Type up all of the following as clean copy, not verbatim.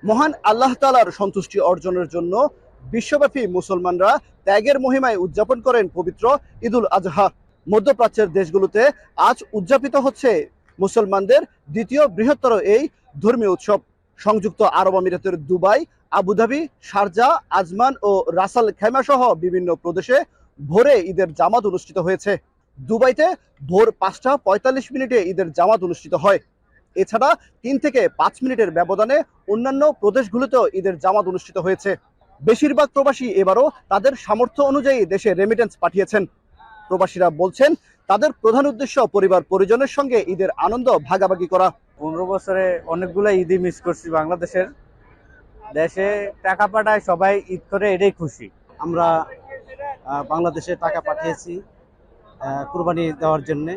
মহান আল্লাহ তাআলার সন্তুষ্টি অর্জনের জন্য বিশ্বব্যাপী মুসলমানরা ত্যাগের মহিমায় উদযাপন করেন পবিত্র ঈদুল আজহা। মধ্যপ্রাচ্যের দেশগুলোতে আজ উদযাপিত হচ্ছে মুসলমানদের দ্বিতীয় বৃহত্তর এই ধর্মীয় উৎসব। সংযুক্ত আরব আমিরাতের দুবাই, আবুধাবি, শারজাহ, আজমান ও রাসাল খেমা সহ বিভিন্ন প্রদেশে ভোরে ঈদের জামাত অনুষ্ঠিত হয়েছে। দুবাইতে ভোর 5টা 45 মিনিটে ঈদের জামাত অনুষ্ঠিত হয়। এছাড়া 3 থেকে 5 মিনিটের ব্যবধানে অন্যান্য প্রদেশগুলোতেও ঈদের জামাত অনুষ্ঠিত হয়েছে। বেশিরভাগ প্রবাসী এবারও তাদের সামর্থ্য অনুযায়ী দেশে রেমিটেন্স পাঠিয়েছেন। প্রবাসীরা বলছেন তাদের প্রধান উদ্দেশ্য পরিবার পরিজনের সঙ্গে ঈদের আনন্দ ভাগাভাগি করা। 15 বছরে অনেকগুলো ঈদই মিস করছি। বাংলাদেশের দেশে টাকা পাঠায় সবাই, ঈদ করে এটাই খুশি। আমরা বাংলাদেশে টাকা পাঠিয়েছি কুরবানি দেওয়ার জন্য।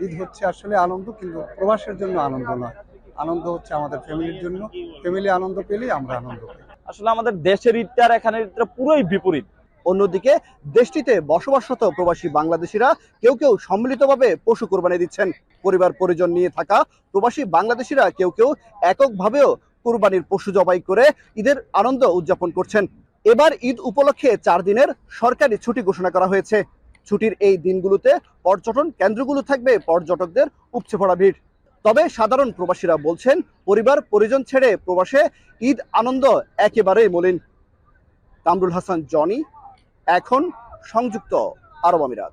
ঈদ হচ্ছে আসলে আনন্দ, কিন্তু প্রবাসের জন্য আনন্দ নয়। আনন্দ হচ্ছে আমাদের ফ্যামিলির জন্য। ফ্যামিলি আনন্দ পেলেই আমরা আনন্দ পাই। আসলে আমাদের দেশের ঈদটা আর এখানের ঈদটা পুরোই বিপরীত। অন্যদিকে দেশটিতে বসবাসরত প্রবাসী বাংলাদেশিরা কেউ কেউ সম্মিলিতভাবে পশু কোরবানি দিচ্ছেন। পরিবার পরিজন নিয়ে থাকা প্রবাসী বাংলাদেশিরা কেউ কেউ এককভাবেও কোরবানির পশু জবাই করে ঈদের আনন্দ উদযাপন করছেন। এবার ঈদ উপলক্ষে 4 দিনের সরকারি ছুটি ঘোষণা করা হয়েছে। ছুটির এই দিনগুলোতে পর্যটন কেন্দ্রগুলো থাকবে পর্যটকদের উপচে পড়া ভিড়। তবে সাধারণ প্রবাসীরা বলছেন পরিবার পরিজন ছেড়ে প্রবাসে ঈদ আনন্দ একেবারেই মলিন। কামরুল হাসান, জনি, এখন সংযুক্ত আরব আমিরাত।